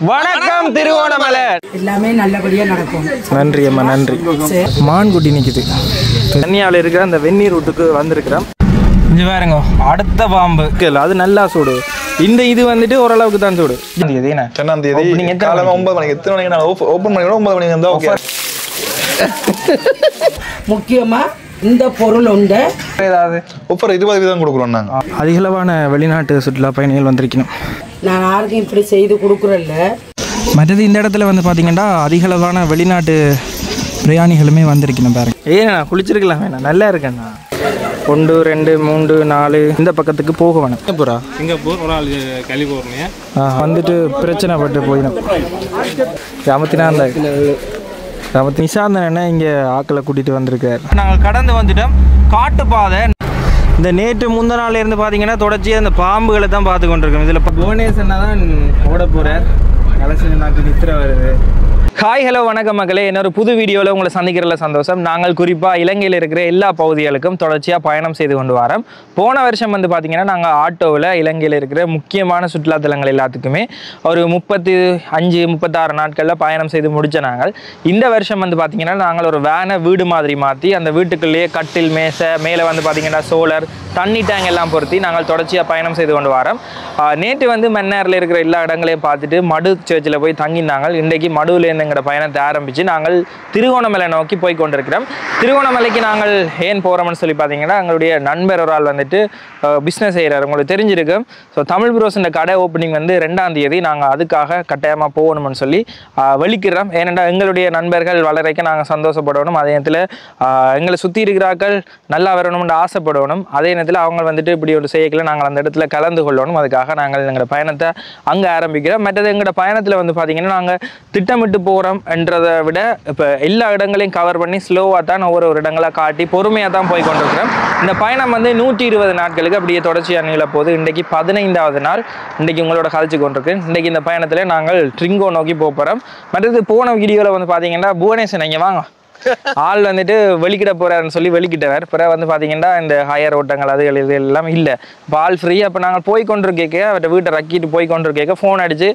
வணக்கம் திருவோணமலை. எல்லாமே நல்லபடியா நடக்கும். நன்றி அம்மா, நன்றி. மான்குட்டி நிக்குது. தண்ணியால இருக்கிற அந்த வெந்நீர் வீட்டுக்கு வந்திருக்கிறோம். இங்க பாருங்க, அடுத்த பாம்பு அது நல்லா சூடு. இந்த இது வந்துட்டு ஓரளவுக்கு தான் சூடு. சொன்னாம் தேதி காலையில 9 மணிக்கு. எத்தனை மணிக்கு நான் ஓப்பன் பண்ணி 9 மணிக்கு இருந்தா ஓகே. முக்கியமா இந்த பொருள் உண்டு. ஏதாவது ஆஃபர் 20% கொடுக்குறோம் நாங்க. அதிகளவான வெளிநாட்டு சுற்றுலா பயணிகள் வந்திருக்கணும். நான் யாருக்கும் இப்படி செய்து கொடுக்குறேன்ல. மற்றது இந்த இடத்துல வந்து பார்த்தீங்கன்னா அதிகளவான வெளிநாட்டு பிரயாணிகளுமே வந்திருக்கணும் பாருங்க. ஏண்ணா குளிச்சிருக்கலாம் வேணா, நல்லா இருக்கேண்ணா. 1 2 3 4 இந்த பக்கத்துக்கு போக வேணும். சிங்கப்பூர் ஒரு ஆள் கலிபோர்னியா வந்துட்டு பிரச்சனை பட்டு போயிடும். கிராமத்தினா அந்த கிராமத்து நிசாந்தன இங்கே ஆக்களை கூட்டிகிட்டு வந்திருக்காரு. நாங்கள் கடந்து வந்துட்டோம் காட்டுப்பாதை. இந்த நேற்று முந்த நாள் இருந்து பார்த்தீங்கன்னா தொடர்ச்சியாக அந்த பாம்புகளை தான் பார்த்து கொண்டிருக்கோம். இதில் புவனேஸ்வரனா தான் ஓட போகிறார். கலசி நாக்கு நித்திர வருது. ஹாய் ஹலோ வணக்கம் மக்களே. இன்னொரு புது வீடியோவில் உங்களை சந்திக்கிறதுல சந்தோஷம். நாங்கள் குறிப்பாக இலங்கையில் இருக்கிற எல்லா பகுதிகளுக்கும் தொடர்ச்சியாக பயணம் செய்து கொண்டு வரோம். போன வருஷம் வந்து பார்த்திங்கன்னா நாங்கள் ஆட்டோவில் இலங்கையில் இருக்கிற முக்கியமான சுற்றுலாத்தலங்கள் எல்லாத்துக்குமே ஒரு 35-36 நாட்களில் பயணம் செய்து முடித்த நாங்கள். இந்த வருஷம் வந்து பார்த்திங்கன்னா நாங்கள் ஒரு வேனை வீடு மாதிரி மாற்றி அந்த வீட்டுக்குள்ளேயே கட்டில் மேசை மேலே வந்து பார்த்திங்கன்னா சோலர் தண்ணி டேங்க் எல்லாம் பொருத்தி நாங்கள் தொடர்ச்சியாக பயணம் செய்து கொண்டு வரோம். நேற்று வந்து மன்னாரில் இருக்கிற எல்லா இடங்களையும் பார்த்துட்டு மடு சர்ச்சில் போய் தங்கினாங்க. இன்றைக்கு மடுவிலேருந்து எங்களோட பயணத்தை ஆரம்பித்து நாங்கள் திருவோணமலை நோக்கி போய் கொண்டிருக்கிறோம். திருவோணமலைக்கு நாங்கள் ஏன் போகிறோம்னு சொல்லி பார்த்தீங்கன்னா எங்களுடைய நண்பர் ஒரு ஆள் வந்துட்டு பிஸ்னஸ் செய்கிறார், உங்களுக்கு தெரிஞ்சிருக்கும். ஸோ தமிழ் ப்ரோஸின் கடை ஓப்பனிங் வந்து 2ஆம் தேதி. நாங்கள் அதுக்காக கட்டாயமாக போகணும்னு சொல்லி வெளிக்கிறோம். ஏனென்றா எங்களுடைய நண்பர்கள் வளரைக்க நாங்கள் சந்தோஷப்படணும். அதே நேரத்தில் எங்களை சுற்றி இருக்கிறார்கள் நல்லா வரணும்னு ஆசைப்படணும். அதே நேரத்தில் அவங்க வந்துட்டு இப்படி ஒரு செய்யக்கல நாங்கள் அந்த இடத்துல கலந்து கொள்ளணும். அதுக்காக நாங்கள் எங்களோட பயணத்தை அங்கே ஆரம்பிக்கிறோம். மற்றது எங்களோட பயணத்தில் வந்து பார்த்திங்கன்னா நாங்கள் திட்டமிட்டு போகிறோம் என்றதை விட இப்போ எல்லா இடங்களையும் கவர் பண்ணி ஸ்லோவாக தான் ஒவ்வொரு இடங்களாக காட்டி பொறுமையாக தான் போய் கொண்டிருக்கிறோம். இந்த பயணம் வந்து 120 நாட்களுக்கு அப்படியே தொடர்ச்சியாக நீள போகுது. இன்றைக்கு 15ஆவது நாள். இன்றைக்கி உங்களோட கழிச்சு கொண்டிருக்கேன். இன்றைக்கி இந்த பயணத்தில் நாங்கள் ட்ரிங்கோ நோக்கி போகிறோம். மற்றது போன வீடியோவில் வந்து பார்த்தீங்கன்னா புவனேஸ்வரன் இங்கே வாங்க ஆள் வந்துட்டு வெளிக்கிட போகிறாருன்னு சொல்லி வெளிக்கிட்டவர். பிறகு வந்து பார்த்தீங்கன்னா இந்த ஹையர் ஓட்டங்கள் அது இது எல்லாம் இல்லை. இப்போ ஆள் ஃப்ரீயாக இப்போ நாங்கள் போய் கொண்டிருக்கேக்க அவர்கிட்ட வீட்டை ரக்கிட்டு போய் கொண்டிருக்கேக்க ஃபோன் அடித்து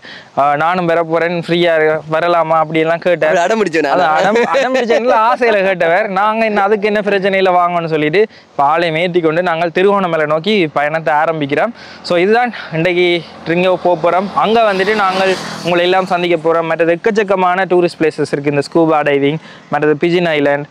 நானும் பெற போகிறேன் ஃப்ரீயாக வரலாமா அப்படின்லாம் கேட்டார். அடம்பிடிச்சேன்ல ஆசையில் கேட்டவர். நாங்கள் இன்னும் அதுக்கு என்ன பிரச்சனையில் வாங்கணும்னு சொல்லிட்டு இப்போ ஆளை மேற்றி கொண்டு நாங்கள் திருவோணமலை நோக்கி பயணத்தை ஆரம்பிக்கிறோம். ஸோ இதுதான் இன்றைக்கு ட்ரிங்கோ போகிறோம். அங்கே வந்துட்டு நாங்கள் உங்களை எல்லாம் சந்திக்க போகிறோம். மற்றது எக்கச்சக்கமான டூரிஸ்ட் பிளேசஸ் இருக்குது. இந்த ஸ்கூபா டைவிங், மற்றது பிஜின் ஐலாண்ட்,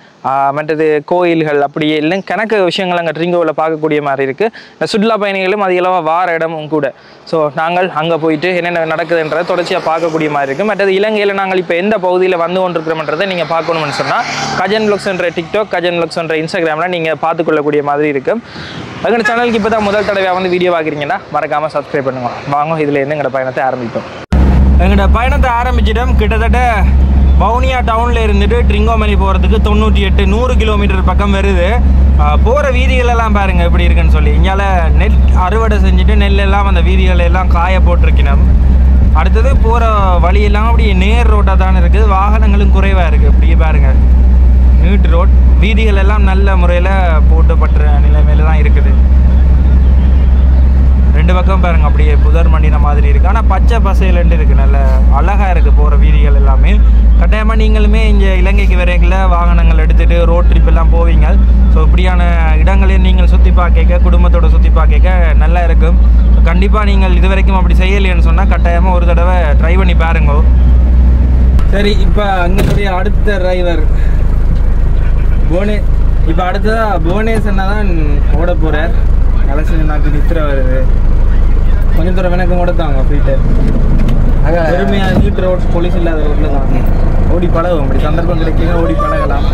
மற்றது கோயில்கள், அப்படியே எல்லாம் கணக்கு விஷயங்கள் அங்கே ட்ரிங்கோவில் பார்க்கக்கூடிய மாதிரி இருக்குது. இந்த சுற்றுலா பயணிகளும் அதிகமாக வார இடமும் கூட. ஸோ நாங்கள் அங்கே போயிட்டு என்னென்ன நடக்குதுன்றதை தொடர்ச்சியாக பார்க்கக்கூடிய மாதிரி இருக்குது. மற்றது இலங்கையில் நாங்கள் இப்போ எந்த பகுதியில் வந்து கொண்டிருக்கிறோம்ன்றதை நீங்கள் பார்க்கணும்னு சொன்னால் கஜன் வ்ளாக்ஸ் என்ற டிக்டாக், கஜன் வ்ளாக்ஸ் என்ற இன்ஸ்டாகிராமில் நீங்கள் பார்த்துக்கொள்ளக்கூடிய மாதிரி இருக்குது. எங்கள் சேனலுக்கு இப்போ தான் முதல் தடவையாக வந்து வீடியோ பார்க்குறீங்கன்னா மறக்காமல் சப்ஸ்கிரைப் பண்ணுவோம். வாங்க இதில் இருந்து எங்களோட பயணத்தை ஆரம்பிப்போம். எங்களோட பயணத்தை ஆரம்பிச்சிட்டோம். கிட்டத்தட்ட வவுனியா டவுனில் இருந்துட்டு ட்ரிங்கோமலை போகிறதுக்கு 98-100 கிலோமீட்டர் பக்கம் வருது. போகிற வீதிகளெல்லாம் பாருங்கள் எப்படி இருக்குன்னு சொல்லி. இங்கால நெல் அறுவடை செஞ்சுட்டு நெல்லெல்லாம் அந்த வீதிகளெல்லாம் காய போட்டிருக்கணும். அடுத்தது போகிற வழியெல்லாம் அப்படியே நேர் ரோட்டாக தான் இருக்குது. வாகனங்களும் குறைவாக இருக்குது. அப்படியே பாருங்கள் நீட் ரோட். வீதிகள் எல்லாம் நல்ல முறையில் போட்டப்பட்ட நிலைமையில தான் இருக்குது. 2 பக்கம் பாருங்கள் அப்படியே புதர் மண்டின மாதிரி இருக்குது. ஆனால் பச்சை பசையிலண்டு இருக்குது. நல்ல அழகாக இருக்குது போகிற வீதிகள் எல்லாமே. கட்டாயமாக நீங்களுமே இங்கே இலங்கைக்கு வரையில் வாகனங்கள் எடுத்துகிட்டு ரோட் ட்ரிப் எல்லாம் போவீங்க. ஸோ இப்படியான இடங்களையும் நீங்கள் சுற்றி பார்க்க குடும்பத்தோடு சுற்றி பார்க்க நல்லா இருக்கும். ஸோ கண்டிப்பாக நீங்கள் இது வரைக்கும் அப்படி செய்யலைன்னு சொன்னால் கட்டாயமாக ஒரு தடவை ட்ரை பண்ணி பாருங்க. சரி, இப்போ அங்கே அடுத்த டிரைவர் இப்போ அடுத்ததாக புவனேஸ்வரனா தான் ஓட போகிறார். கலசி நாக்கு நித்திர வருது. கொஞ்சம் தூரம் எனக்கு ஓடத்தாங்க போயிட்டு பெருமையாக நீட் ரோட் போலீஸ் இல்லாத ரோட்டில் தான் ஓடி பழகும். அப்படி சந்தர்ப்பம் கிடைக்கிங்க ஓடி பழகலாம்.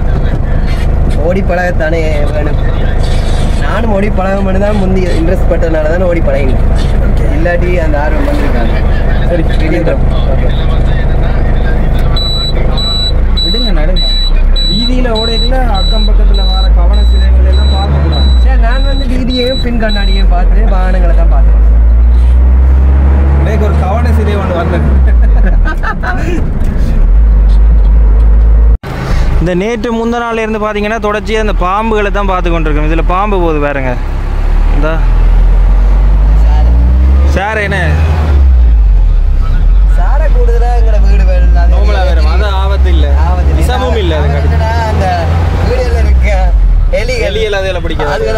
ஓடி பழகத்தானே வேணும். நானும் ஓடி பழக மட்டும் தான் முந்தி இன்ட்ரெஸ்ட் பட்டதுனால தானே ஓடி பழகினேன். இல்லாட்டி அந்த ஆர்வம் வந்துருக்காங்க. சரி விடுங்க, நடுங்க. வீதியில் ஓடையில் அக்கம் பக்கத்தில் வர கவன சிலைகள் எல்லாம் பார்க்கக்கூடாது. சரி, நான் வந்து வீதியையும் பின் கண்ணாடியையும் பார்த்து வாகனங்களை தான் பார்த்தேன். எனக்கு ஒரு கவன சிலை ஒன்று வந்தது. இந்த நேற்று முந்த நாள் இருந்து பார்த்தீங்கன்னா தொடர்ச்சியாக அந்த பாம்புகளை தான் பார்த்து கொண்டிருக்கோம். இதில் பாம்பு போகுது பாருங்க. இந்த சார் என்ன சாரை கூடுதலாக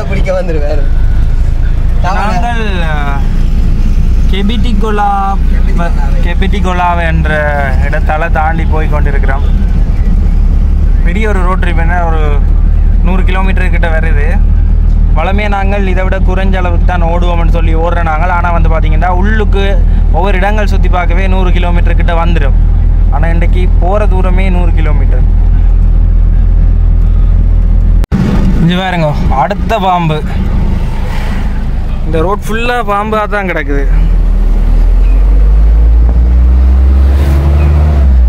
பிடிக்க வந்துருவாரு. நாங்கள் கெபிட்டிகொலா என்ற இடத்தால தாண்டி போய் கொண்டிருக்கிறோம். பெரிய ஒரு ரோட் ட்ரிப், என்ன ஒரு 100 கிலோமீட்டர் கிட்ட வருது. வளமையாக நாங்கள் இதை விட குறைஞ்ச அளவுக்கு தான் ஓடுவோம்னு சொல்லி ஓடுற நாங்கள். ஆனால் வந்து பார்த்திங்கன்னா உள்ளுக்கு ஒவ்வொரு இடங்கள் சுற்றி பார்க்கவே 100 கிலோமீட்டர் கிட்ட வந்துடும். ஆனால் இன்றைக்கி போகிற தூரமே 100 கிலோமீட்டர். இங்கே பாருங்க, அடுத்த பாம்பு. இந்த ரோட் ஃபுல்லாக பாம்பாக தான் கிடக்குது.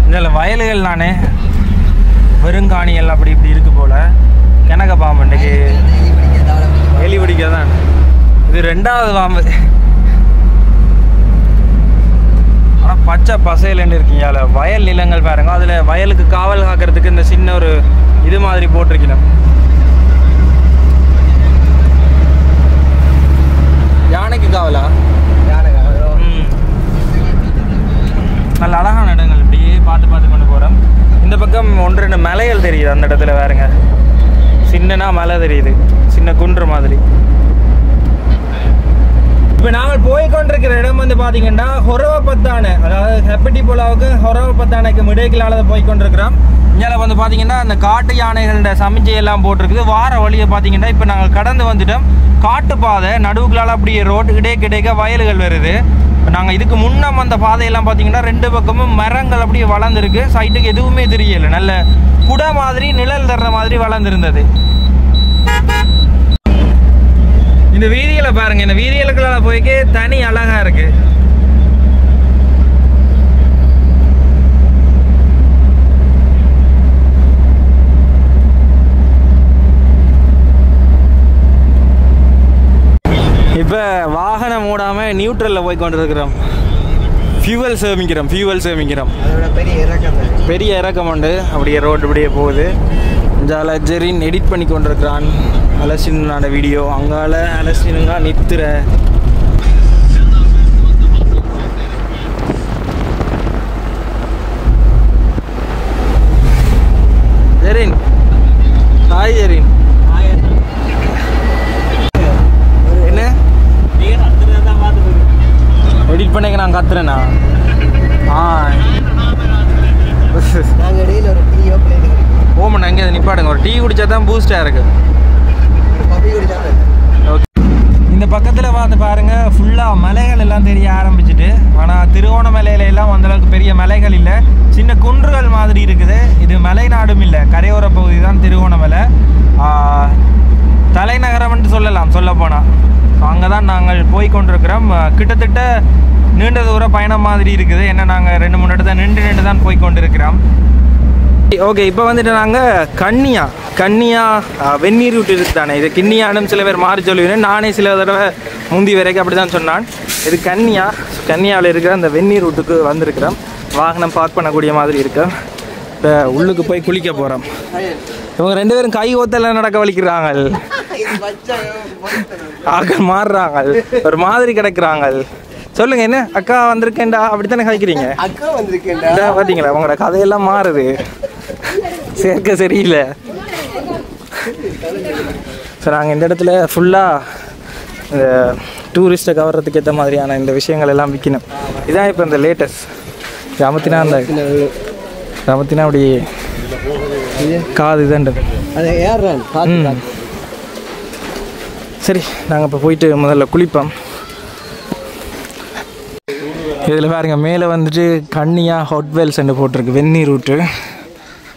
இதில் வயல்கள் நானே வெறுங்காணிகள் அப்படி இப்படி இருக்கு போல். கிணக்க பாம்பு இன்றைக்கி எலி பிடிக்க தான். இது 2வது பாம்பு. ஆனால் பச்சை பசையிலன்னு இருக்கீங்க. அதில் வயல் நிலங்கள் பாருங்க. அதில் வயலுக்கு காவல் காக்கிறதுக்கு இந்த சின்ன ஒரு இது மாதிரி போட்டிருக்கணும். யானைக்கு காவலா? நல்ல அழகான இடங்கள். இப்படியே பார்த்து கொண்டு போகிறோம். இந்த பக்கம் 1-2 மலைகள் தெரியுது. அந்த இடத்துல வேறுங்க சின்னனா மலை தெரியுது, சின்ன குன்று மாதிரி. இப்போ நாங்கள் போய்கொண்டிருக்கிற இடம் வந்து பார்த்தீங்கன்னா ஹொரவப்பத்தானை, அதாவது கெபிட்டிகொலாவுக்கு ஹொரவப்பத்தானைக்கு இடையிலாக போய்கொண்டிருக்கிறோம். இங்கே வந்து பார்த்தீங்கன்னா அந்த காட்டு யானைகளோட சமிச்சையெல்லாம் போட்டிருக்குது. வார வழியை பார்த்தீங்கன்னா இப்போ நாங்கள் கடந்து வந்துட்டோம். காட்டுப்பாதை நடுவுகளால் அப்படியே ரோட்டு கிடைக்க வயல்கள் வருது. நாங்கள் இதுக்கு முன்னம் வந்த பாதையெல்லாம் பார்த்தீங்கன்னா 2 பக்கமும் மரங்கள் அப்படியே வளர்ந்துருக்கு. சைட்டுக்கு எதுவுமே தெரியலை. நல்ல குடை மாதிரி நிழல் தர்ற மாதிரி வளர்ந்துருந்தது. இந்த வீதியில் பாருங்க, இந்த வீதிகளுக்குள்ள போய்க்கே தனி அழகா இருக்கு. இப்போ வாகனம் மூடாமல் நியூட்ரலில் போய் கொண்டிருக்கிறோம். ஃபியூவல் சேமிக்கிறோம். பெரிய இறக்கம் உண்டு. அப்படியே ரோடு இப்படியே போகுது. இஞ்சால ஜெரின் எடிட் பண்ணி கொண்டிருக்கிறான் அலசினோட வீடியோ. அங்கால அலசினுங்க நித்துற. ஜெரின், ஹாய் ஜெரின். என்ன எடிட் பண்ண நான் கத்துறேண்ணா? ஓமண்ணா எங்கே நிப்பாடுங்க. ஒரு டீ குடிச்சா தான் பூஸ்டாக இருக்கு. ஓகே, இந்த பக்கத்தில் வந்து பாருங்கள் ஃபுல்லாக மலைகள் எல்லாம் தெரிய ஆரம்பிச்சிட்டு. ஆனால் திருவோணமலையில எல்லாம் அந்தளவுக்கு பெரிய மலைகள் இல்லை, சின்ன குன்றுகள் மாதிரி இருக்குது. இது மலைநாடும் இல்லை, கரையோர பகுதி தான் திருவோணமலை. தலைநகரம்னு சொல்லலாம் சொல்லப்போனால். அங்கே தான் நாங்கள் போய் கொண்டிருக்கிறோம். கிட்டத்தட்ட நீண்ட தூர பயணம் மாதிரி இருக்குது. ஏன்னா நாங்கள் 2-3 இடத்துல நின்று தான் போய் கொண்டிருக்கிறோம். ஓகே, இப்போ வந்துட்டு நாங்கள் கன்னியா வெந்நீர் ரூட் இருக்குது தானே. இது கிண்ணியானும் சில பேர் மாறி சொல்லுவேன். நானே சில தடவை முந்தி வரைக்கும் அப்படி தான் சொன்னான். இது கன்னியாவில் இருக்கிற அந்த வெந்நீர் ரூட்டுக்கு வந்திருக்கிறோம். வாகனம் பார்க் பண்ணக்கூடிய மாதிரி இருக்கு. இப்போ உள்ளுக்கு போய் குளிக்க போகிறோம். இவங்க 2 பேரும் கை ஓத்தெல்லாம் நடக்க வலிக்கிறாங்க. ஆக்கள் மாறுறாங்க, ஒரு மாதிரி கிடக்குறாங்க. சொல்லுங்க, என்ன அக்கா வந்திருக்கேன்டா அப்படித்தானே கதைக்கிறீங்க? அக்கா வந்திருக்கேன்டா பார்த்தீங்களா, உங்களோட கதையெல்லாம் மாறுது. சேர்க்க சரியில்லை. ஸோ நாங்கள் இந்த இடத்துல ஃபுல்லாக இந்த டூரிஸ்ட்டை கவர்றதுக்கு ஏற்ற மாதிரியான இந்த விஷயங்கள் எல்லாம் விற்கணும். இதான் இப்போ இந்த லேட்டஸ்ட் அமத்தினா அப்படி காது இதுன்றது. சரி, நாங்கள் இப்போ போயிட்டு முதல்ல குளிப்போம். இதில் பாருங்க, மேலே வந்துட்டு கன்னியா ஹாட்வெல்ஸ் என்று போட்டிருக்கு, வெந்நீர் ரூட்டு.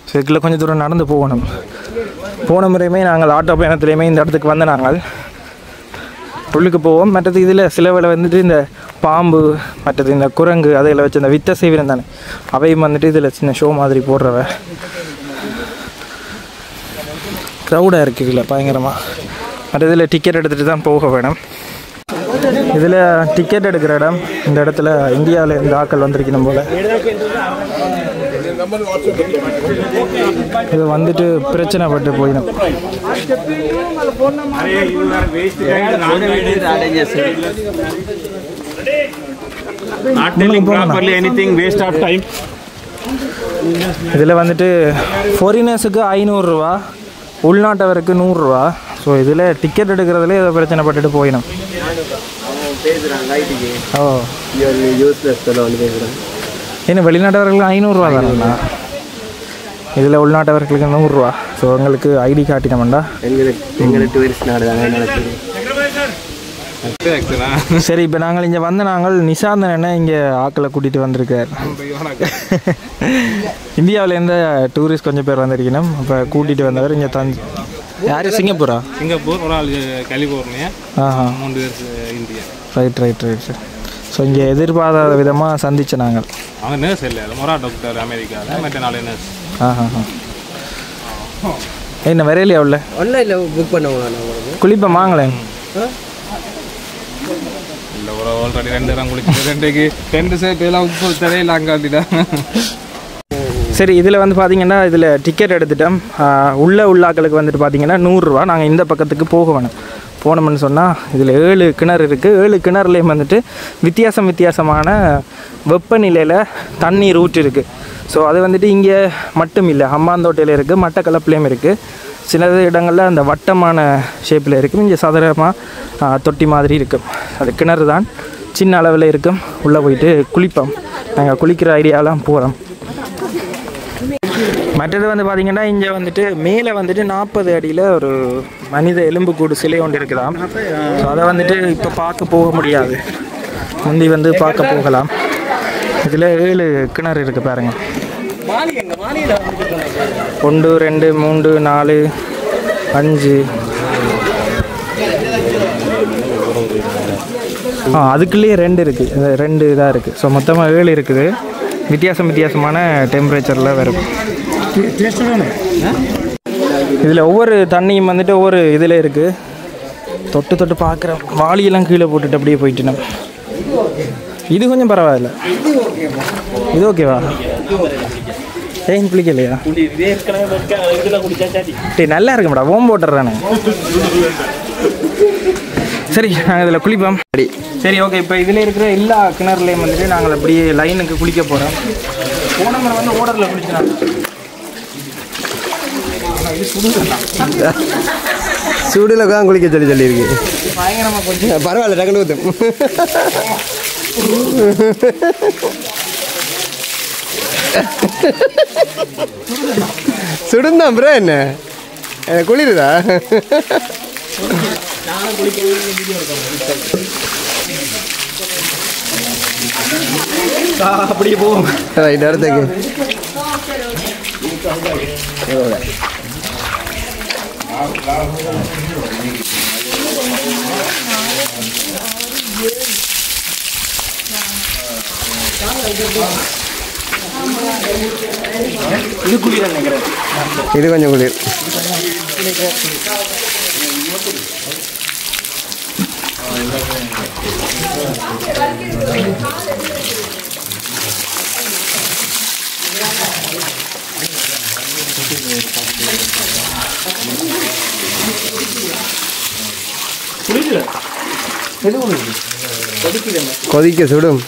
ஸோ இதுக்குள்ள கொஞ்சம் தூரம் நடந்து போகணும். போன முறையுமே நாங்கள் ஆட்டோ பயணத்துலேயுமே இந்த இடத்துக்கு வந்து நாங்கள் உள்ளுக்கு போவோம். மற்றது இதில் சில வேளை வந்துட்டு இந்த பாம்பு, மற்றது இந்த குரங்கு, அதில் வச்சு இந்த வித்த செய்வினம் தானே, அவையும் வந்துட்டு இதில் சின்ன ஷோ மாதிரி போடுறவ. க்ரௌடாக இருக்குது இதில் பயங்கரமாக. மற்ற இதில் டிக்கெட் எடுத்துகிட்டு தான் போக வேணும். இதில் டிக்கெட் எடுக்கிற இடம் இந்த இடத்துல இந்தியாவில் இந்த ஆக்கள் வந்திருக்கணும் போல். இது வந்துட்டு பிரச்சனை பட்டு போயிடும். இதில் வந்துட்டு ஃபாரினர்ஸுக்கு 500 ரூபா, உள்நாட்டவருக்கு 100 ரூபா. ஸோ இதில் டிக்கெட் எடுக்கிறதுல ஏதோ பிரச்சனை பட்டுட்டு போயிடும். ஓ ஏன்னா வெளிநாட்டவர்களுக்கு 500 தானேண்ணா, இதில் உள்நாட்டவர்களுக்கு 100. ஸோ எங்களுக்கு ஐடி காட்டினோம்டா. எங்களுக்கு டூரிஸ்ட் நாடு தானே. சரி, இப்போ நாங்கள் இங்கே வந்து நாங்கள் நிஷாந்தன் என்ன இங்கே ஆக்களை கூட்டிகிட்டு வந்திருக்கார். இந்தியாவிலேருந்து டூரிஸ்ட் கொஞ்சம் பேர் வந்திருக்கணும். அப்போ கூட்டிகிட்டு வந்தவர் இங்கே யார்? சிங்கப்பூரா? சிங்கப்பூர், ஒரு ஆள் கலிஃபோர்னியா, 3 பேர் இந்தியா. Right sir. ஸோ இங்கே எதிர்பாராத விதமாக சந்திச்சு நாங்கள். அவங்க நர்ஸ் இல்லை, மொரா டாக்டர் அமெரிக்காவில், மற்ற 4 நர்ஸ். என்ன வரையிலையா உள்ள ஆன்லைனில் புக் பண்ணுவோம். குளிப்பேன் வாங்களேன். இல்லை, ஒரு ஆல்ரெடி 2 இடம் குளிச்சு 2 சேர்த்து எல்லாம் உப்பு தரையில் அங்காட்டிட்டா. சரி, இதில் வந்து பார்த்தீங்கன்னா இதில் டிக்கெட் எடுத்துட்டோம். உள்ளாக்களுக்கு வந்துட்டு பார்த்தீங்கன்னா 100 ரூபா. நாங்கள் இந்த பக்கத்துக்கு போக வேணும். போனோம்னு சொன்னால் இதில் 7 கிணறு இருக்குது. 7 கிணறுலேயும் வந்துட்டு வித்தியாசமான வெப்பநிலையில் தண்ணீர் ஊற்று இருக்குது. ஸோ அது வந்துட்டு இங்கே மட்டும் இல்லை, ஹம்பாந்தோட்டையில் இருக்குது, மட்டக்களப்புலேயும் இருக்குது. சில இடங்களில் அந்த வட்டமான ஷேப்பில் இருக்கும், இங்கே சதுரமாக தொட்டி மாதிரி இருக்கும். அது கிணறு தான், சின்ன அளவில் இருக்கும். உள்ளே போயிட்டு குளிப்போம். நாங்கள் குளிக்கிற ஐடியாலாம் போகிறோம். மற்றது வந்து பார்த்திங்கன்னா இங்கே வந்துட்டு மேலே வந்துட்டு 40 அடியில் ஒரு மனித எலும்புக்கூடு சிலை ஒன்று இருக்குதாம். ஸோ அதை வந்துட்டு இப்போ பார்க்க போக முடியாது, முந்தி வந்து பார்க்க போகலாம். இதில் 7 கிணறு இருக்குது பாருங்கள். 1 2 3 4 5. அதுக்குள்ளேயே 2 இருக்குது, 2 இதாக இருக்குது. ஸோ மொத்தமாக 7 இருக்குது. வித்தியாசமான டெம்பரேச்சரில் வரும். இதில் ஒவ்வொரு தண்ணியும் வந்துட்டு ஒவ்வொரு இதில் இருக்குது. தொட்டு பார்க்குறேன். வாளியெல்லாம் கீழே போட்டுட்டு அப்படியே போயிட்டு நம்ம. இது கொஞ்சம் பரவாயில்ல. இது ஓகேவா? ஏன் குளிக்கலையா? நல்லா இருக்கும்டா, ஓம் போட்டுறானே. சரி, நாங்கள் இதில் குளிப்போம். சரி, ஓகே. இப்போ இதில் இருக்கிற எல்லா கிணறுலையும் வந்துட்டு நாங்கள் அப்படியே லைனுக்கு குளிக்க போகிறோம். போன முறை வந்து ஓடரில் குளிச்சுனாங்க. சூடில் தான் குளிக்க சொல்லியிருக்கு. பயங்கரமாக கொஞ்சம் பரவாயில்ல, டக்குனு ஊற்றும். சுடுந்தான் ப்ரோ, என்ன குளிருதா? அப்படியே போவோம். ரைட், இடத்துக்கு இது குளிர நினைக்கிறேன். இது கொஞ்சம் குளிர். கொதிக்க சுடும்.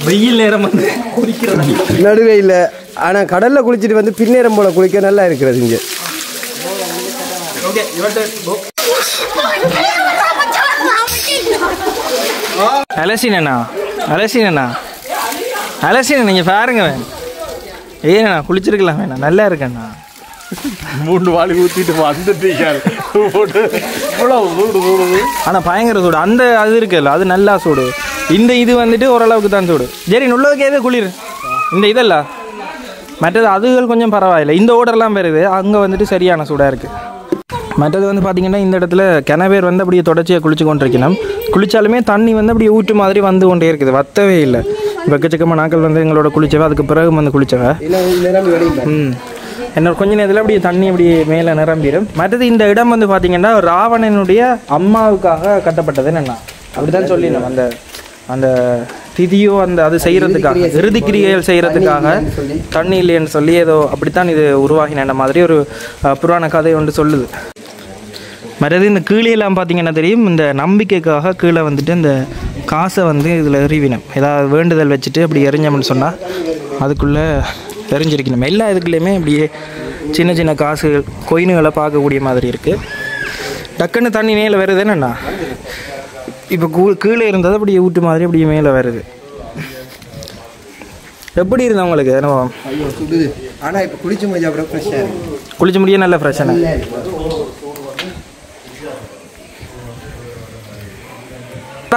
வெயில் நேரம் வந்து குளிக்கிறது நடுவே இல்லை, ஆனால் கடலில் குளிச்சுட்டு வந்து பின்னேரம் போல் குளிக்க நல்லா இருக்கிறது இங்கே. அலசினா நீங்கள் பாருங்க. ஏண்ணா குளிச்சிருக்கலாம் வேணா, நல்லா இருக்கேண்ணா. 3 வாளி ஊற்றிட்டு வந்துட்டீங்க. ஆனால் பயங்கர சூடு. அந்த அது இருக்குல்ல, அது நல்லா சூடு. இந்த இது வந்துட்டு ஓரளவுக்கு தான் சூடு. சரி, உள்ளதுக்கு எது குளிர் இந்த இதெல்லாம். மற்றது அதுகள் கொஞ்சம் பரவாயில்லை. இந்த ஓடர்லாம் வருது, அங்கே வந்துட்டு சரியான சூடாக இருக்குது. மற்றது வந்து பார்த்திங்கன்னா இந்த இடத்துல கிணவேர் வந்து அப்படியே தொடர்ச்சியாக குளிச்சு கொண்டிருக்கணும். குளித்தாலுமே தண்ணி வந்து அப்படியே ஊற்று மாதிரி வந்து கொண்டே இருக்குது, வத்தவே இல்லை. வெக்கச்சக்கமாக நாட்கள் வந்து எங்களோட குளிச்சவ, அதுக்கு பிறகு வந்து குளித்தவ. என்னோட கொஞ்ச நேரத்தில் அப்படியே தண்ணி அப்படியே மேலே நிரம்பிடும். மற்றது இந்த இடம் வந்து பார்த்திங்கன்னா ராவணனுடைய அம்மாவுக்காக கட்டப்பட்டது. என்னென்னா அப்படி தான் சொல்லினோம். அந்த அந்த திதியோ அந்த அது செய்கிறதுக்காக, இறுதிக்கிரியைகள் செய்கிறதுக்காக தண்ணி இல்லைன்னு சொல்லி ஏதோ அப்படித்தான் இது உருவாகின மாதிரி ஒரு புராண கதை ஒன்று சொல்லுது. மற்றது இந்த கீழெல்லாம் பார்த்திங்கன்னா தெரியும், இந்த நம்பிக்கைக்காக கீழே வந்துட்டு இந்த காசை வந்து இதில் எறிவினோம். ஏதாவது வேண்டுதல் வச்சுட்டு அப்படி எறிஞ்சோம்னு சொன்னால் அதுக்குள்ளே எரிஞ்சிருக்கணும். எல்லா இதுக்குள்ளேயுமே அப்படியே சின்ன சின்ன காசுகள் கொயினுகளை பார்க்கக்கூடிய மாதிரி இருக்குது. டக்குன்னு தண்ணி மேலே வருது என்னண்ணா, இப்போ கீழே இருந்தது அப்படியே ஊட்டு மாதிரி அப்படியே மேலே வருது. எப்படி இருந்தது உங்களுக்கு அனுபவம்? ஆனால் இப்போ குளிச்சு முடிஞ்ச அப்புறம் ஃப்ரெஷ்ஷாக இருக்குது. குளிச்சு முடிய நல்ல ஃப்ரெஷ்ஷான.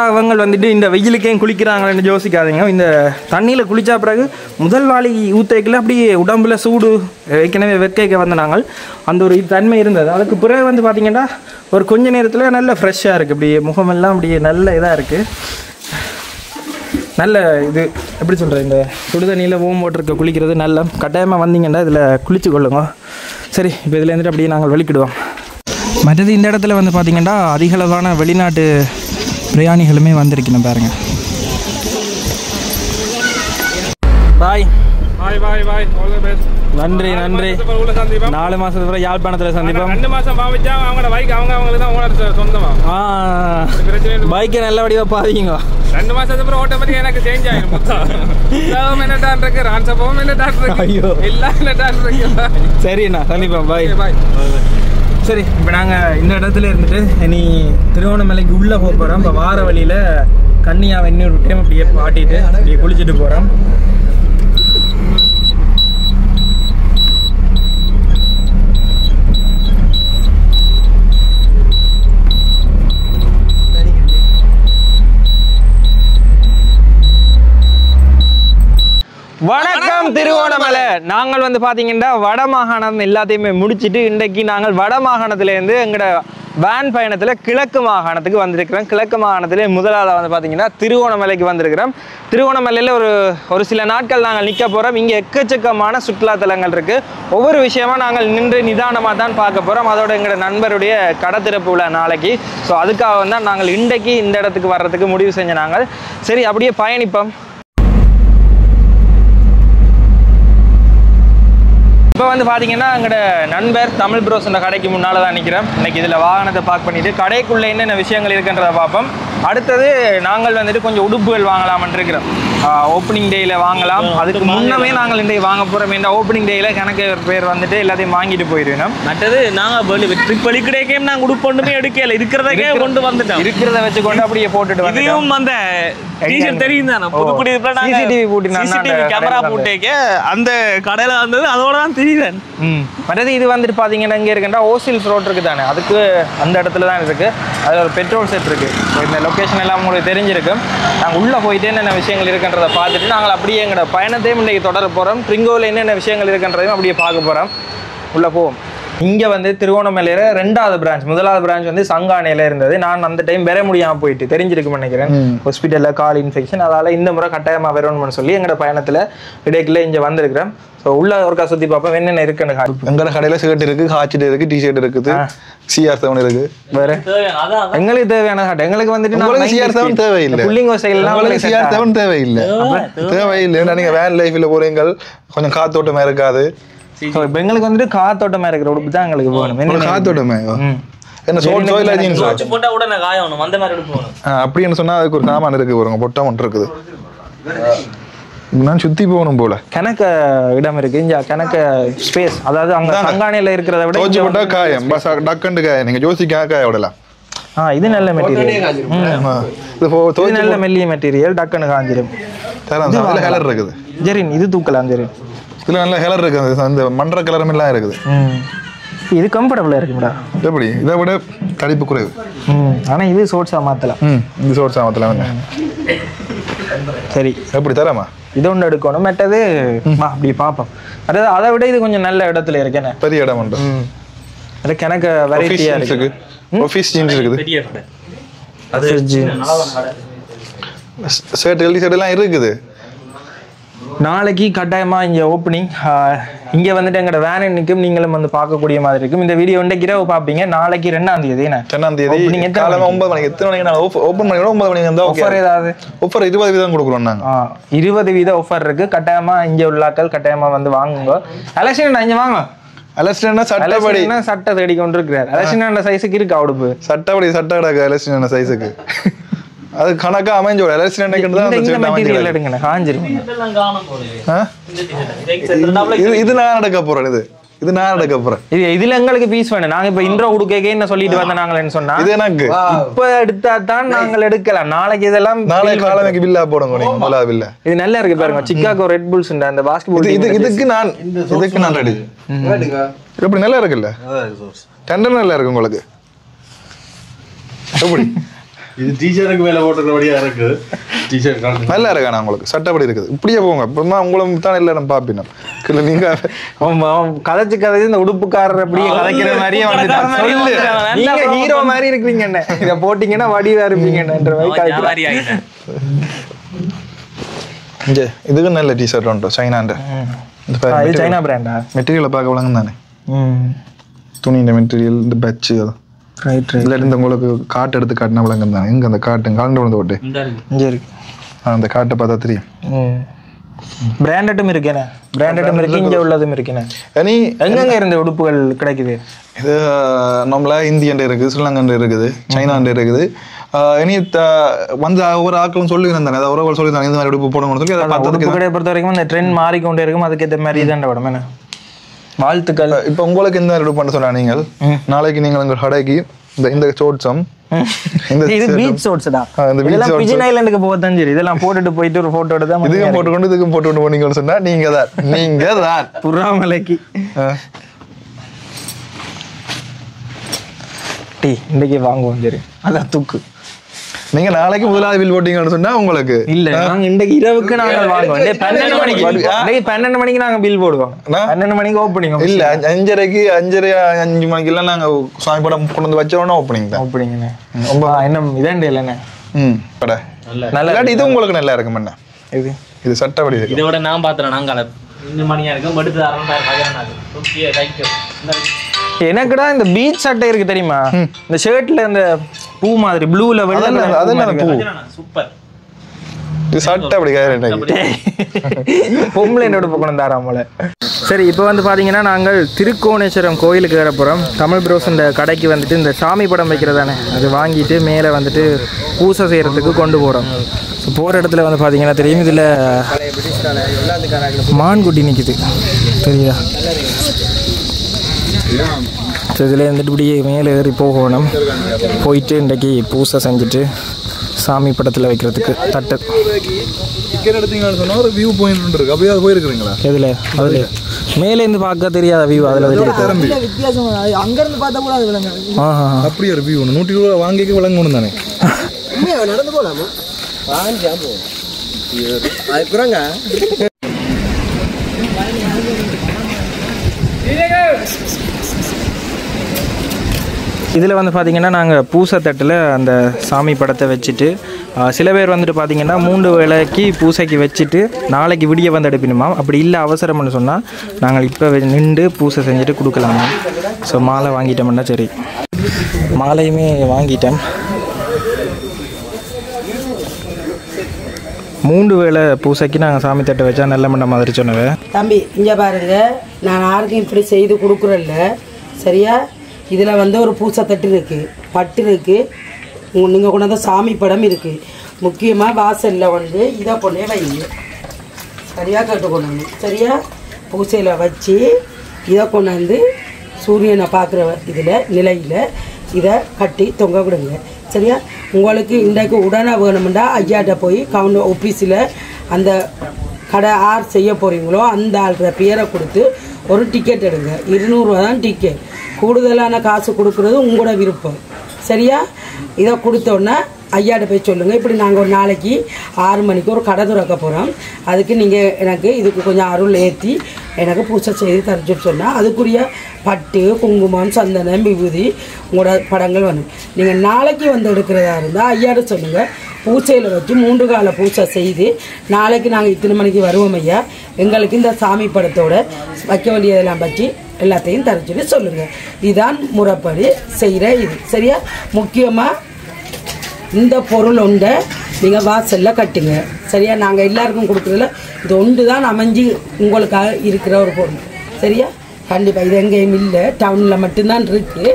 அவங்க வந்துட்டு இந்த வெயிலுக்கே குளிக்கிறாங்கன்னு யோசிக்காதீங்க. இந்த தண்ணியில் குளித்தா பிறகு முதல் வாளி ஊத்தைக்குள்ள அப்படியே உடம்புல சூடு ஏற்கனவே வெக்கைக்க வந்த நாங்கள் அந்த ஒரு தன்மை இருந்தது. அதுக்கு பிறகு வந்து பார்த்திங்கன்னா ஒரு கொஞ்ச நேரத்தில் நல்ல ஃப்ரெஷ்ஷாக இருக்குது. அப்படியே முகமெல்லாம் அப்படியே நல்ல இதாக இருக்குது. நல்ல இது எப்படி சொல்கிறேன், இந்த சுடுதண்ணியில் ஓம் போட்டிருக்க குளிக்கிறது நல்ல. கட்டாயமாக வந்தீங்கன்னா இதில் குளிச்சு கொள்ளுங்க. சரி, இப்போ இதில் இருந்துட்டு அப்படியே நாங்கள் வெளிக்கிடுவோம். மற்றது இந்த இடத்துல வந்து பார்த்திங்கன்னா அதிகளவான வெளிநாட்டு பிரயாணிகளுமே வந்திருக்கணும் பாருங்கள். Bye bye bye bye. All the best. நன்றி நன்றி. 4 மாதத்துக்கு அப்புறம் யாழ்ப்பாணத்தில் சந்திப்போம். 2 மாதம் பாவிச்சா அவங்களோட பைக் அவங்களுக்கு தான் ஓனர் சொந்தமா. பைக்கை நல்ல வடிவாக பாவீங்க. 2 மாதத்துக்கு அப்புறம் ஆட்டோமேட்டிக் எனக்கு சேஞ்ச் ஆகிடும். மொத்தம் என்னடான் இருக்கு, ரான்சப்பவும் என்னடான் இருக்கு, ஐயோ எல்லாம் என்னடான் இருக்கு. சரிண்ணா, சந்திப்போம். பாய் பாய். சரி, இப்போ நாங்கள் இந்த இடத்துல இருந்துட்டு இனி திருவோணமலைக்கு உள்ளே போக போகிறோம். இப்போ வார வழியில் கன்னியாவை இன்னொரு டைம் அப்படியே பாட்டிட்டு அப்படியே குளிச்சுட்டு போகிறோம். வணக்கம் திருவோணமலை. நாங்கள் வந்து பார்த்தீங்கன்னா வட மாகாணம் எல்லாத்தையுமே முடிச்சுட்டு இன்றைக்கு நாங்கள் வட மாகாணத்துலேருந்து எங்களோட வேன் பயணத்தில் கிழக்கு மாகாணத்துக்கு வந்திருக்கிறோம். கிழக்கு மாகாணத்திலே முதலாவது வந்து பார்த்தீங்கன்னா திருவோணமலைக்கு வந்திருக்கிறோம். திருவோணமலையில் ஒரு சில நாட்கள் நாங்கள் நிற்க போகிறோம். இங்கே எக்கச்சக்கமான சுற்றுலாத்தலங்கள் இருக்குது. ஒவ்வொரு விஷயமா நாங்கள் நின்று நிதானமாக தான் பார்க்க போகிறோம். அதோட எங்களோட நண்பருடைய கடை திறப்பு விழா நாளைக்கு. ஸோ அதுக்காக தான் நாங்கள் இன்றைக்கு இந்த இடத்துக்கு வர்றதுக்கு முடிவு செஞ்ச நாங்கள். சரி, அப்படியே பயணிப்போம். இப்போ வந்து பார்த்தீங்கன்னா எங்களோட நண்பர் தமிழ் ப்ரோஸ் இந்த கடைக்கு முன்னால் தான் நிற்கிறோம். இன்றைக்கி இதில் வாகனத்தை பார்க் பண்ணிவிட்டு கடைக்குள்ளே என்னென்ன விஷயங்கள் இருக்குன்றதை பார்ப்போம். அடுத்தது நாங்கள் வந்துட்டு கொஞ்சம் உடுப்புகள் வாங்கலாம்னு இருக்கிறோம். ஓப்பனிங் டேயில் வாங்கலாம். அதுக்கு முன்னமே நாங்கள் இன்றைக்கு வாங்க போகிறோம். இந்த ஓப்பனிங் டேயில் கணக்கு பேர் வந்துட்டு எல்லாத்தையும் வாங்கிட்டு போயிடுவோம். மற்றது நாங்கள் ட்ரிப் வலிக்கிடைக்கே நாங்கள் உடுப்பு ஒன்றுமே எடுக்கல, இருக்கிறதே கொண்டு வந்துட்டோம். இருக்கிறத வச்சு கொண்டு அப்படியே போட்டுட்டு வந்து இதையும் அந்த டீஷர்ட் தெரியும் தானே, புதுக்குடி சிசிடிவி போட்டு கேமரா போட்டேக்க அந்த கடையில் வந்தது அதோட தான் தெரியுது. மற்றது இது வந்துட்டு பார்த்தீங்கன்னா இங்கே இருக்குன்னா ஓசில் ரோட் இருக்குது தானே, அதுக்கு அந்த இடத்துல தான் இருக்குது. அதில் ஒரு பெட்ரோல் செட் இருக்குது. இந்த லொக்கேஷன் எல்லாம் உங்களுக்கு தெரிஞ்சிருக்கும். நாங்கள் உள்ளே போயிட்டு என்னென்ன விஷயங்கள் இருக்குன்றதை பார்த்துட்டு நாங்கள் அப்படியே எங்களோட பயணத்தையும் இன்றைக்கி தொடர போகிறோம். ட்ரிங்கோவில் என்னென்ன விஷயங்கள் இருக்குன்றதையும் அப்படியே பார்க்க போகிறோம். உள்ளே போவோம். இங்கே வந்து திருவோணமலையில் 2வது பிரான்ச், 1வது பிரான்ச் வந்து சங்கானையில் இருந்தது. நான் அந்த டைம் வர முடியாமல் போயிட்டு தெரிஞ்சிருக்குன்னு நினைக்கிறேன். ஹாஸ்பிட்டலில் கால் இன்ஃபெக்ஷன், அதால் இந்த முறை கட்டாயமாக வரணும்னு சொல்லி எங்களோட பயணத்தில் இடைக்குள்ள இங்கே வந்திருக்கிறேன். ஸோ உள்ள ஒருக்கா சுற்றி பார்ப்போம் என்னென்ன இருக்குன்னு. எங்களோட கடையில் ஷர்ட் இருக்குது, ஹாட்சிட் இருக்குது, டிஷர்ட் இருக்குது, CR7 இருக்குது. வேறு எங்களுக்கு தேவையான ஹாட் எங்களுக்கு வந்துட்டு CR7 தேவையில்லை. புள்ளிங்கோ சைட்லாம் CR7 தேவையில்லை. தேவையில்லை. நீங்கள் வேன் லைஃபில் போகிறீங்க, கொஞ்சம் காத்தோட்டமாக இருக்காது. எங்களுக்கு வந்துட்டு காத்தோட்டமா இருக்கிற உடுப்பு தான் எங்களுக்கு வேணும். காத்தோட்டமே என்ன சோயில ஜீன்ஸ் போட்டா உடனே காயணும், அந்த மாதிரி உடுப்பு வேணும். அப்படின்னு சொன்னா அதுக்கு ஒரு சாமான் இருக்கு, ஒரு பொட்டம் ஒன்று இருக்குது. நான் சுத்தி போகணும் போல. கணக்க இடம் இருக்கு இங்க, கணக்க ஸ்பேஸ். அதாவது அங்க சங்கானையில இருக்கிறத விட தோச்சு போட்டா காயம், பஸ் டக்கண்டு காயம். நீங்க ஜோசிக்கா காய விடலாம். இது நல்ல மெட்டீரியல். இது நல்ல மெல்லிய மெட்டீரியல், டக்குன்னு காஞ்சிரும். கலர் இருக்குது ஜெரின், இது தூக்கலாம் ஜெரின். இதுல நல்ல கலர் இருக்குது, அந்த மன்ற கலரும் எல்லாம் இருக்குது. இது கம்ஃபர்டபுளா இருக்குடா. எப்படி இதை விட தடிப்பு குறைவு. ஆனா இது ஷோர்ட்ஸா மாத்தலாம். இது ஷோர்ட்ஸா மாத்தலாம். சரி, எப்படி தரமா இது ஒன்று எடுக்கணும். மெட்டது அப்படி பார்ப்போம். அதாவது அதை விட இது கொஞ்சம் நல்ல இடத்துல இருக்கேன், பெரிய இடம் உண்டு. அது கணக்கு வெரைட்டியா இருக்கு. ஆஃபீஸ் ஜீன்ஸ் இருக்குது, ஷர்ட் ஷர்ட் எல்லாம் இருக்குது. நாளைக்கு கட்டாயமாக இங்கே ஓப்பனிங். இங்கே வந்துட்டு எங்களோட வேன் நிற்கும், நீங்களும் வந்து பார்க்கக்கூடிய மாதிரி இருக்கும். இந்த வீடியோ இன்றைக்கு இரவு பார்ப்பீங்க. நாளைக்கு 2ஆம் தேதி 2ஆம் தேதி காலையில் 9 மணிக்கு. எத்தனை மணிக்கு நான் ஓப்பன் பண்ணிக்கிறோம்? 9 மணிக்கு இருந்தால் ஆஃபர் ஏதாவது ஆஃபர் 20% கொடுக்குறோம் நாங்கள். 20% ஆஃபர் இருக்குது. கட்டாயமாக இங்கே உள்ளாக்கள் கட்டாயமாக வந்து வாங்குங்க. அலெக்ஷன் இங்கே வாங்க. அலெக்ஷன் சட்டப்படி சட்டை தேடி கொண்டு இருக்கிறார். அலெக்ஷன் சைஸுக்கு இருக்கா உடுப்பு? சட்டப்படி சட்டை கிடக்கு அலெக்ஷன் சைஸுக்கு. அது கணக்கா அமைஞ்சோட எலக்ஷன் இது நான் நடக்க போறேன். இது இது நான் எடுக்க போறேன். இதுல எங்களுக்கு பீஸ் வேணும். நாங்க இப்ப இன்ட்ரோ கொடுக்க சொல்லிட்டு வந்த நாங்களேன்னு சொன்னா இது எனக்கு இப்ப எடுத்தா தான் நாங்கள் எடுக்கலாம். நாளைக்கு இதெல்லாம் நாளைக்கு காலைக்கு பில்லா போடுங்க நீங்க முதல்ல பில்ல. இது நல்லா இருக்கு பாருங்க. சிக்காகோ ரெட் புல்ஸ் அந்த பாஸ்கெட்பால் இதுக்கு நான் ரெடி. எப்படி நல்லா இருக்குல்ல? டெண்டர் நல்லா இருக்கு உங்களுக்கு. எப்படி இது டீ-ஷர்ட்டுக்கு மேல போட்டுக்கிறபடியா இருக்கு. டீ-ஷர்ட் நல்லா இருக்கா உங்களுக்கு சட்டப்படி இருக்குது. இப்படியே போங்க. அப்புறமா உங்களும் தான் எல்லாரும் பாப்பினோம். இல்ல நீங்க கதைச்சு இந்த உடுப்புக்காரர் அப்படியே கதைக்கிற மாதிரியே வந்துட்டாங்க. சொல்லு நீங்க ஹீரோ மாதிரி இருக்கீங்க என்ன இத போட்டீங்கன்னா வடிவா இருப்பீங்கன்ற மாதிரி இங்க இதுக்கு நல்ல டீ-ஷர்ட் உண்டு சைனாண்ட. இது சைனா பிராண்டா? மெட்டீரியலை பார்க்க விளங்கும் தானே. துணியின் மெட்டீரியல் இந்த பட்ச் அது ரைட் இதுல இருந்து உங்களுக்கு காட்டு எடுத்து காட்டினா விளங்கும் தானே. எங்க அந்த காட்டு கலந்து விழுந்து போட்டு இங்க இருக்கு. அந்த காட்டை பார்த்தா தெரியும். பிராண்டட்டும் இருக்கேனே. பிராண்டட்டும் இருக்கு, இங்க உள்ளதும் இருக்கேனே. இனி எங்கெங்க இருந்த உடுப்புகள் கிடைக்குது? இது நம்மள இந்தியன் இருக்குது, ஸ்ரீலங்கன் இருக்குது, சைனாண்ட இருக்குது. இனி வந்து ஒவ்வொரு ஆக்களும் சொல்லுங்க தானே. அதை உறவுகள் சொல்லி இந்த மாதிரி உடுப்பு போடணும்னு சொல்லி அதை உடுப்பு கடையை பொறுத்த வரைக்கும் இந்த ட்ரெண்ட் மாறிக்கொண்டே இருக்கும். அதுக்கு ஏற்ற மாதிரி இதாண்ட விடம் என்ன வாழ்த்துக்கள். இப்போ உங்களுக்கு இந்த மாதிரி உடுப்பு பண்ண சொன்னா நீங்கள் நாளைக்கு நீங்கள் உங்கள் கடைக்கு இந்த சோட்ஸம் இது பீச் ஷார்ட்ஸ்டா. இதெல்லாம் பிஜின் ஐலண்டுக்கு போகத்தான் சரி. இதெல்லாம் போட்டுட்டு போயிட்டு ஒரு போட்டோ எடுத்தா இதுக்கும் போட்டுக்கொண்டு இதுக்கும் போட்டு போனீங்கன்னு சொன்னா நீங்க தான் புறாமலைக்கு டீ இன்னைக்கு வாங்குவோம் சரி. அதான் தூக்கு. நீங்க நாளைக்கு முதலாவது பில் போட்டீங்கன்னு சொன்னா உங்களுக்கு இல்ல நாங்க இன்னைக்கு இரவுக்கு நாங்க வாங்குவோம். 12 மணிக்கு நாங்க பில் போடுவோம். 12 மணிக்கு ஓப்பனிங் இல்ல 5 மணிக்கு எல்லாம் நாங்க சாமி படம் கொண்டு வந்து வச்சோம்னா ஓப்பனிங் தான். ஓப்பனிங் என்ன இதாண்டே இல்லைண்ணே. பட நல்லா இது உங்களுக்கு நல்லா இருக்கும் என்ன இது இது சட்டப்படி இருக்கு. இதை விட நான் பாத்துறேன். நாங்க 2 மணியா இருக்கும் எடுத்து எனக்குடா இந்த பீச் சட்டை இருக்கு தெரியுமா? இந்த ஷர்ட்ல இந்த பூ மாதிரி ப்ளூல அதெல்லாம் பூ சூப்பர். இது சட்டப்படி பொம்பளை என்னோட பக்கம் தாராமல. சரி இப்போ வந்து பார்த்தீங்கன்னா நாங்கள் திருக்கோணேஸ்வரம் கோயிலுக்கு வர போகிறோம். தமிழ் ப்ரோஸ் இந்த கடைக்கு வந்துட்டு இந்த சாமி படம் வைக்கிறதானே அது வாங்கிட்டு மேலே வந்துட்டு பூசை செய்கிறதுக்கு கொண்டு போகிறோம். ஸோ போகிற இடத்துல வந்து பார்த்தீங்கன்னா தெரியும் இதில் மான்குட்டி நிற்கிது தெரியுதா? ஸோ இதில் வந்துட்டு இப்படியே மேலே ஏறி போகணும். போயிட்டு இன்றைக்கி பூசை செஞ்சுட்டு சாமி படத்தில் வைக்கிறதுக்கு தட்டு ஒரு வியூ பாயிண்ட் இருக்கு. அப்படியே போயிருக்கிறீங்களா? எதில் அதில் மேலேருந்து பார்க்க தெரியாத வியூ அதில் வித்தியாசம் அங்கிருந்து பார்த்தா கூட அது விளங்க. அப்படியே ஒரு வியூ 100 ரூபா வாங்கிக்க விளங்கணும் தானே. நடந்து போலாமா? வாங்கியா போ அதுக்குறாங்க. இதில் வந்து பார்த்திங்கன்னா நாங்கள் பூசை தட்டில் அந்த சாமி படத்தை வச்சுட்டு சில பேர் வந்துட்டு பார்த்திங்கன்னா 3 வேளைக்கு பூசைக்கு வச்சுட்டு நாளைக்கு விடிய வந்து எடுப்பினுமா. அப்படி இல்லை அவசரம்னு சொன்னால் நாங்கள் இப்போ நின்று பூசை செஞ்சுட்டு கொடுக்கலாமா. ஸோ மாலை வாங்கிட்டோம்னா சரி. மாலையுமே வாங்கிட்டேன். 3 வேளை பூசைக்கு நாங்கள் சாமி தட்டை வச்சா நல்ல மண்ட மாதிரி சொன்னது. தம்பி இங்கே பாருங்க, நான் யாருக்கும் இப்படி செய்து கொடுக்குறேன்ல சரியா. இதில் வந்து ஒரு பூசை தட்டு இருக்குது, பட்டு இருக்குது, நீங்கள் கொண்டாந்த சாமி படம் இருக்குது. முக்கியமாக வாசலில் வந்து இதை கொண்டே வைங்க சரியாக கேட்டுக்கொண்டு சரியா. பூசையில் வச்சு இதை கொண்டாந்து சூரியனை பார்க்குற இதில் நிலையில் இதை கட்டி தொங்க விடுங்க சரியா. உங்களுக்கு இன்றைக்கு உடனே வேணுமெண்டா ஐயாட்ட போய் கவுண்டர் ஆஃபீஸில் அந்த கடை யார் செய்ய போகிறீங்களோ அந்த ஆள்ற பேரை கொடுத்து ஒரு டிக்கெட் எடுங்க. 200 ரூபா தான் டிக்கெட். கூடுதலான காசு கொடுக்குறது உங்களோட விருப்பம் சரியா. இதை கொடுத்தோன்னே ஐயாட்ட போய் சொல்லுங்கள், இப்படி நாங்கள் ஒரு நாளைக்கு 6 மணிக்கு ஒரு கடை திறக்க போகிறோம், அதுக்கு நீங்கள் எனக்கு இதுக்கு கொஞ்சம் அருள் ஏற்றி எனக்கு பூசை செய்து தரச்சுன்னு சொன்னால் அதுக்குரிய பட்டு குங்குமம் சந்தனம் விபூதி உங்களோட படங்கள் வேணும். நீங்கள் நாளைக்கு வந்து எடுக்கிறதா இருந்தால் ஐயாட்ட சொல்லுங்கள், பூசையில் வச்சு 3 கால பூசை செய்து நாளைக்கு நாங்கள் இத்தனை மணிக்கு வருவோம் ஐயா, எங்களுக்கு இந்த சாமி படத்தோட வைக்க வேண்டியதெல்லாம் பற்றி எல்லாத்தையும் தரச்சுன்னு சொல்லுங்கள். இதுதான் முறைப்படி செய்கிற இது சரியா. முக்கியமாக இந்த பொருள் ஒன்றை நீங்கள் வாசலில் கட்டுங்க சரியா. நாங்கள் எல்லாருக்கும் கொடுக்குறதுல இது ஒன்று தான் அமைஞ்சு உங்களுக்காக இருக்கிற ஒரு பொருள் சரியா. கண்டிப்பாக இது எங்கேயும் இல்லை, டவுனில் மட்டும்தான் இருக்குது.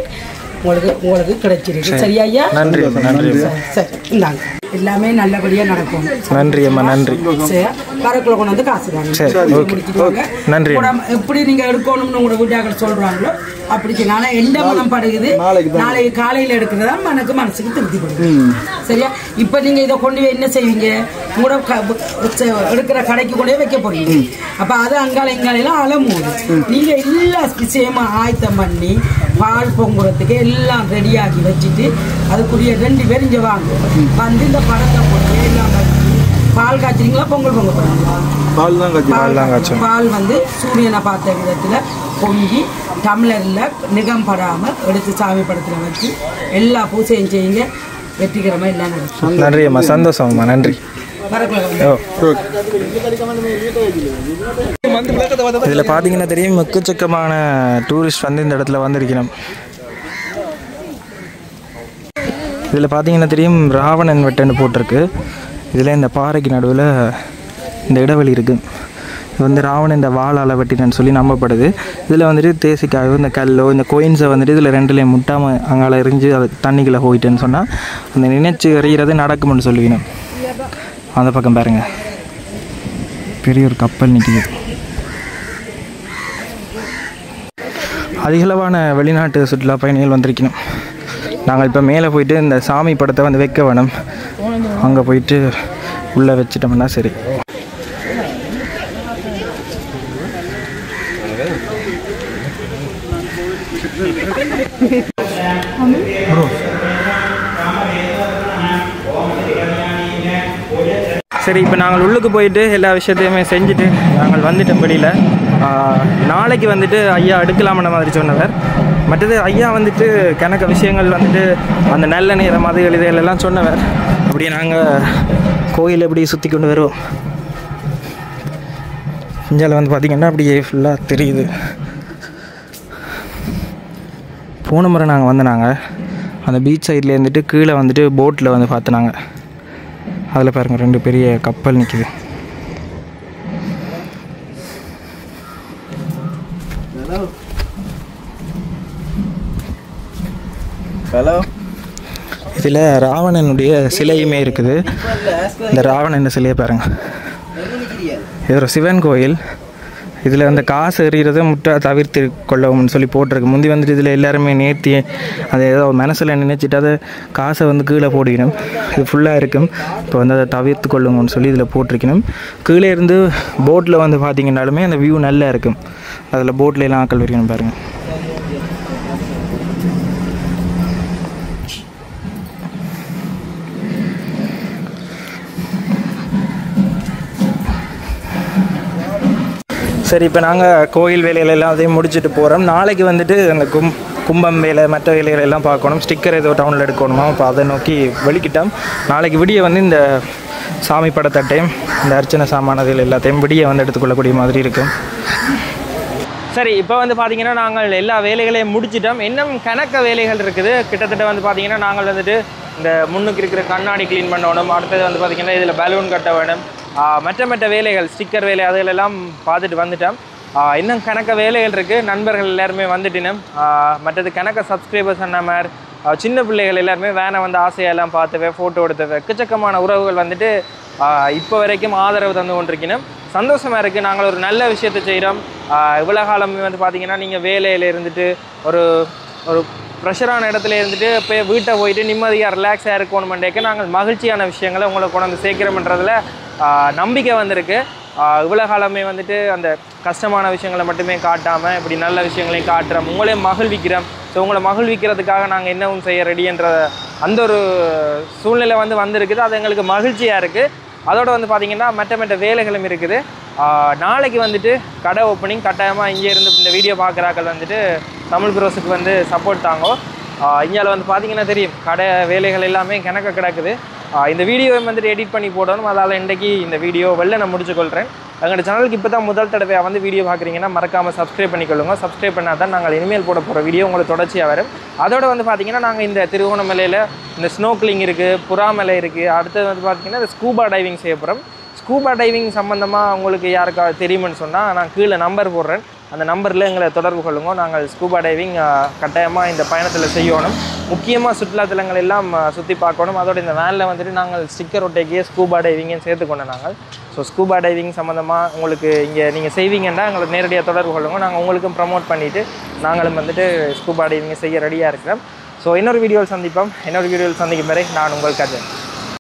உங்களுக்கு கிடைச்சிருக்கு. சரியா ஐயா? நன்றி நன்றி. சரி இந்தாங்க, எல்லாமே நல்லபடியாக நடக்கும். நன்றி அம்மா, நன்றி. சரி, வரக்குள்ள கொண்டு வந்து காசு தாங்க. சரி, ஓகே. நன்றி. எப்படி நீங்கள் எடுக்கணும்னு உங்களோட வீட்டாக்கள் சொல்கிறாங்களோ அப்படிக்கு நான் எந்த மனம் படுகுது நாளைக்கு காலையில் எடுக்கிறதா எனக்கு மனசுக்கு திருப்தி படுது. சரியா? இப்போ நீங்கள் இதை கொண்டு போய் என்ன செய்வீங்க? உங்களோட எடுக்கிற கடைக்கு கொண்டு வைக்க போறீங்க. அப்போ அது அங்கால இங்காலையெல்லாம் அலமூடு. நீங்கள் எல்லா விஷயமும் ஆயத்தம் பண்ணி பால் பொங்குறதுக்கு எல்லாம் ரெடியாகி வச்சுட்டு அதுக்குரிய 2 பேர் இங்கே வாங்க வந்து இந்த படத்தை போட்டு எல்லாம் வச்சு பால் காய்ச்சிங்களா பொங்கல் பொங்க போகிறாங்களா? பால் வந்து சூரியனை பார்த்த விதத்தில் பொங்கி டம்ளரில் நிகம் படாமல் எடுத்து சாமி படத்தில் வச்சு எல்லா பூஜையும் செய்யுங்க. வெற்றிகரமாக எல்லாம் நடக்கும். நன்றி அம்மா, சந்தோஷம்மா, நன்றி. இதில் பார்த்தீங்கன்னா தெரியும், எக்கச்சக்கமான டூரிஸ்ட் வந்து இந்த இடத்துல வந்திருக்கணும். இதில் பார்த்தீங்கன்னா தெரியும், ராவணன் வெட்டன்னு போட்டிருக்கு. இதில் இந்த பாறைக்கு நடுவில் இந்த இடைவெளி இருக்குது. இது வந்து ராவணன் இந்த வாளால் வெட்டினு சொல்லி நம்பப்படுது. இதில் வந்துட்டு தேசிக்காயோ இந்த கல்லோ இந்த கோயின்ஸை வந்துட்டு இதில் 2லேயும் முட்டாமல் அங்கால எரிஞ்சு அது தண்ணிக்குள்ளே போயிட்டேன்னு சொன்னால் அந்த நினைச்சு எறிகிறது நடக்கும்னு சொல்லுவீங்க. அந்த பக்கம் பாருங்க, பெரிய ஒரு கப்பல் நிற்கிது. அதிகளவான வெளிநாட்டு சுற்றுலா பயணிகள் வந்திருக்கணும். நாங்கள் இப்போ மேலே போயிட்டு இந்த சாமி படத்தை வந்து வைக்க வேணும். அங்கே போயிட்டு உள்ளே வச்சிட்டோம்னா சரி. சரி, இப்போ நாங்கள் உள்ளுக்கு போயிட்டு எல்லா விஷயத்தையுமே செஞ்சுட்டு நாங்கள் வந்துட்டோம் வெளியில். நாளைக்கு வந்துட்டு ஐயா எடுக்கலாமன்ற மாதிரி சொன்னவர். மற்றது ஐயா வந்துட்டு கணக்க விஷயங்கள் வந்துட்டு அந்த நல்ல நேரம் அது இதெல்லாம் சொன்னவர். அப்படியே நாங்கள் கோயில் எப்படி சுற்றி கொண்டு வருவோம். இந்தியாவில் வந்து பார்த்திங்கன்னா அப்படியே ஃபுல்லாக தெரியுது. போன முறை நாங்கள் வந்தோம், அந்த பீச் சைடில் இருந்துட்டு கீழே வந்துட்டு போட்டில் வந்து பார்த்துனாங்க. அதில் பாருங்கள் 2 பெரிய கப்பல் நிற்கிது. ஹலோ. இதில் ராவணனுடைய சிலையுமே இருக்குது. இந்த ராவணன் சிலையை பாருங்கள். இது ஒரு சிவன் கோயில். இதில் அந்த காசு எறிகிறத முட்டை தவிர்த்து கொள்ளவும்னு சொல்லி போட்டிருக்கு. முந்தி வந்துட்டு இதில் எல்லாருமே நேர்த்தி அதை ஏதோ மனசில் நினைச்சிட்டு அதை காசை வந்து கீழே போடிக்கணும். இது ஃபுல்லாக இருக்கும். இப்போ வந்து அதை தவிர்த்து கொள்ளுங்கன்னு சொல்லி இதில் போட்டிருக்கணும். கீழே இருந்து போட்டில் வந்து பார்த்திங்கனாலுமே அந்த வியூ நல்லா இருக்கும். அதில் போட்டில் எல்லாம் ஆக்கள் வரைக்கணும் பாருங்கள். சரி, இப்போ நாங்கள் கோயில் வேலைகள் எல்லாம் அதையும் முடிச்சுட்டு போகிறோம். நாளைக்கு வந்துட்டு அந்த கும்பம் வேலை மற்ற வேலைகள் எல்லாம் பார்க்கணும். ஸ்டிக்கர் ஏதோ டவுனில் எடுக்கணுமா, இப்போ அதை நோக்கி வெளிக்கிட்டோம். நாளைக்கு விடிய வந்து இந்த சாமி படத்தட்டையும் இந்த அர்ச்சனை சாமானதில் எல்லாத்தையும் விடிய வந்து எடுத்துக்கொள்ளக்கூடிய மாதிரி இருக்கும். சரி, இப்போ வந்து பார்த்திங்கன்னா நாங்கள் எல்லா வேலைகளையும் முடிச்சிட்டோம். இன்னும் கணக்க வேலைகள் இருக்குது. கிட்டத்தட்ட வந்து பார்த்திங்கன்னா நாங்கள் வந்துட்டு இந்த முன்னுக்கு இருக்கிற கண்ணாடி க்ளீன் பண்ணணும். அடுத்தது வந்து பார்த்திங்கன்னா இதில் பலூன் கட்ட வேணும். மற்ற வேலைகள் ஸ்டிக்கர் வேலை அதிலெல்லாம் பார்த்துட்டு வந்துட்டோம். இன்னும் கணக்க வேலைகள் இருக்குது. நண்பர்கள் எல்லாருமே வந்துட்டினோம். மற்றது கணக்க சப்ஸ்கிரைபர்ஸ் அண்ணா மாதிரி சின்ன பிள்ளைகள் எல்லாருமே வேனை வந்து ஆசையெல்லாம் பார்த்துவே ஃபோட்டோ எடுத்தவை எக்கச்சக்கமான உறவுகள் வந்துட்டு இப்போ வரைக்கும் ஆதரவு தந்து கொண்டிருக்கணும். சந்தோஷமாக இருக்குது. நாங்கள் ஒரு நல்ல விஷயத்தை செய்கிறோம். இவ்வளோ காலம் வந்து பார்த்திங்கன்னா நீங்கள் வேலையில் இருந்துட்டு ஒரு ஒரு ப்ரெஷரான இடத்துல இருந்துட்டு இப்போ வீட்டை போயிட்டு நிம்மதியாக ரிலாக்ஸாக இருக்கணுமெண்டேக்க நாங்கள் மகிழ்ச்சியான விஷயங்களை உங்களை கொண்டு வந்து சேர்க்கிறோம்ன்றதில் நம்பிக்கை வந்திருக்கு. இவ்வளோ காலமே வந்துட்டு அந்த கஷ்டமான விஷயங்களை மட்டுமே காட்டாமல் இப்படி நல்ல விஷயங்களையும் காட்டுறோம், உங்களையும் மகிழ்விக்கிறோம். ஸோ உங்களை மகிழ்விக்கிறதுக்காக நாங்கள் என்னவும் செய்ய ரெடின்ற அந்த ஒரு சூழ்நிலை வந்து வந்திருக்குது. அது எங்களுக்கு மகிழ்ச்சியாக இருக்குது. அதோடு வந்து பார்த்திங்கன்னா மற்ற வேலைகளும் இருக்குது. நாளைக்கு வந்துட்டு கடை ஓப்பனிங் கட்டாயமாக இங்கே இருந்து இந்த வீடியோ பார்க்குறாக்கள் வந்துட்டு தமிழ் ப்ரோஸுக்கு வந்து சப்போர்ட் தாங்கோ. இந்தியாவில் வந்து பார்த்திங்கன்னா தெரியும், கடை வேலைகள் எல்லாமே கணக்க கிடக்குது. இந்த வீடியோவை வந்துட்டு எடிட் பண்ணி போடணும். அதால் இன்றைக்கி இந்த வீடியோ வெளில நான் முடிச்சுக்கொள்கிறேன். எங்களோட சேனலுக்கு இப்போ தான் முதல் தடவையாக வந்து வீடியோ பார்க்குறீங்கன்னா மறக்காமல் சப்ஸ்கிரைப் பண்ணிக்கொள்ளுங்க. சப்ஸ்கிரைப் பண்ணால் தான் நாங்கள் இனிமேல் போட போகிற வீடியோ உங்களுக்கு தொடர்ச்சியாக வரும். அதோடு வந்து பார்த்திங்கன்னா நாங்கள் இந்த திருவோணமலையில் இந்த ஸ்னோக்லிங் இருக்குது, புறாமலை இருக்குது. அடுத்தது வந்து பார்த்திங்கன்னா இந்த ஸ்கூபா டைவிங் செய்ய போகிறோம். ஸ்கூபா டைவிங் சம்மந்தமாக உங்களுக்கு யாருக்கா தெரியுமென்னு சொன்னால் நான் கீழே நம்பர் போடுறேன். அந்த நம்பரில் எங்களை தொடர்பு கொள்ளுங்க. நாங்கள் ஸ்கூபா டைவிங் கட்டாயமாக இந்த பயணத்தில் செய்யணும். முக்கியமாக சுற்றுலாத்தலங்கள் எல்லாம் சுற்றி பார்க்கணும். அதோட இந்த வேனில் வந்துட்டு நாங்கள் ஸ்டிக்கர் ஒட்டைக்கே ஸ்கூபா டைவிங்கும் சேர்த்துக்கொண்டோம் நாங்கள். ஸோ ஸ்கூபா டைவிங் சம்மந்தமாக உங்களுக்கு இங்கே நீங்கள் செய்வீங்கன்னா எங்களை நேரடியாக தொடர்பு கொள்ளுங்க. நாங்கள் உங்களுக்கும் ப்ரமோட் பண்ணிவிட்டு நாங்களும் வந்துட்டு ஸ்கூபா டைவிங்கை செய்ய ரெடியாக இருக்கிறோம். ஸோ இன்னொரு வீடியோவில் சந்திப்போம். இன்னொரு வீடியோவில் சந்திக்கும் வரை நான் உங்கள் கஜன்.